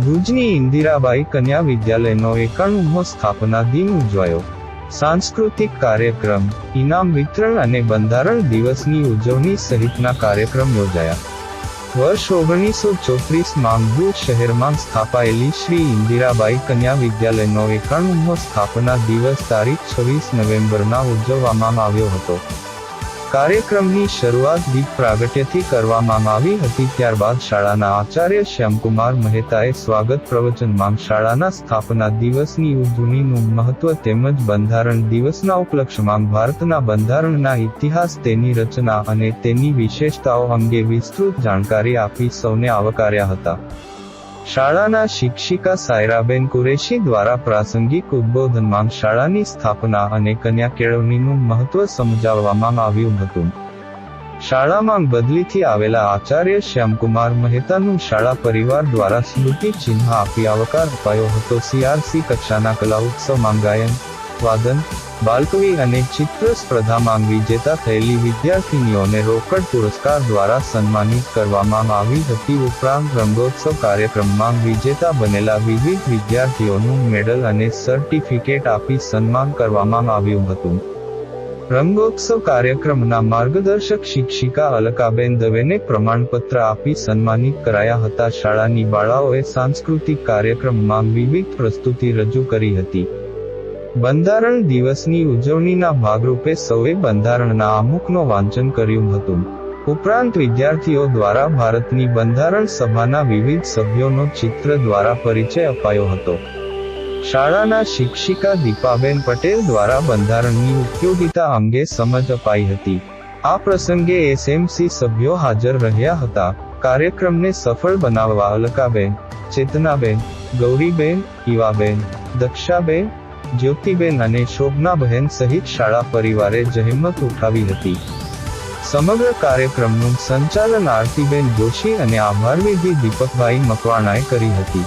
ભુજની ઇન્દિરાબાઈ કન્યા વિદ્યાલયનો 91મો સ્થાપના દિન ઉજવાયો. સાંસ્કૃતિક કાર્યક્રમ, ઇનામ વિતરણ અને બંધારણ દિવસની ઉજવણી સહિતના કાર્યક્રમ યોજાયા. વર્ષ 1934માં ભુજ શહેરમાં સ્થાપાયેલી શ્રી ઇન્દિરાબાઈ કન્યા વિદ્યાલયનો 91મો સ્થાપના દિવસ તારીખ 26 નવેમ્બરના ઉજવવામાં આવ્યો હતો. કાર્યક્રમની શરૂઆત દીપ પ્રાગટ્યથી કરવામાં આવી હતી. ત્યારબાદ શાળાના આચાર્ય શ્યામકુમાર મહેતાએ સ્વાગત પ્રવચનમાં શાળાના સ્થાપના દિવસની ઉજવણીનું મહત્વ તેમજ બંધારણ દિવસના ઉપલક્ષ્યમાં ભારતના બંધારણના ઇતિહાસ, તેની રચના અને તેની વિશેષતાઓ અંગે વિસ્તૃત જાણકારી આપી સૌને આવકાર્યા હતા. શાળાના શિક્ષિકા સાયરાબેન કુરેશી દ્વારા પ્રાસંગિક ઉદ્બોધનમાં શાળાની સ્થાપના અને કન્યા કેળવણીનું મહત્વ સમજાવવામાં આવ્યું હતું. શાળામાં બદલીથી આવેલા આચાર્ય શ્યામકુમાર મહેતાનું શાળા પરિવાર દ્વારા સ્મૃતિ ચિહ્ન આપી આવકાર અપાયો હતો. CRC કક્ષાના કલા ઉત્સવમાં ગાયન, વાદન, બાલકવી અને ચિત્ર સ્પર્ધામાં વિજેતા થયેલી વિદ્યાર્થીનીઓને રોકડ પુરસ્કાર દ્વારા સન્માનિત કરવામાં આવી હતી. ઉપરાંત રંગોત્સવ કાર્યક્રમમાં વિજેતા બનેલા વિવિધ વિદ્યાર્થીઓનું મેડલ અને સર્ટિફિકેટ આપી સન્માન કરવામાં આવ્યું હતું. રંગોત્સવ કાર્યક્રમના માર્ગદર્શક શિક્ષિકા અલકાબેન દવેને પ્રમાણપત્ર આપી સન્માનિત કરાયા હતા. શાળાની બાળાઓએ સાંસ્કૃતિક કાર્યક્રમમાં વિવિધ પ્રસ્તુતિ રજૂ કરી હતી. બંધારણ દિવસની ઉજવણીના ભાગરૂપે સૌએ બંધારણના આમુખનું વાંચન કર્યું હતું. ઉપરાંત વિદ્યાર્થીઓ દ્વારા ભારતની બંધારણ સભાના વિવિધ સભ્યોનો ચિત્ર દ્વારા પરિચય અપાયો હતો. શાળાના શિક્ષિકા દીપાબેન પટેલ દ્વારા બંધારણની ઉપયોગિતા અંગે સમજ અપાઈ હતી. આ પ્રસંગે SMC સભ્યો હાજર રહ્યા હતા. કાર્યક્રમને સફળ બનાવવા અલકાબેન, ચેતનાબેન, ગૌરીબેન, ઈવાબેન, દક્ષાબેન, જ્યોતિબેન અને શોભનાબહેન સહિત શાળા પરિવારે જહેમત ઉઠાવી હતી. સમગ્ર કાર્યક્રમનું સંચાલન આરતીબેન જોશી અને આભાર વિધિ દીપકભાઈ મકવાણાએ કરી હતી.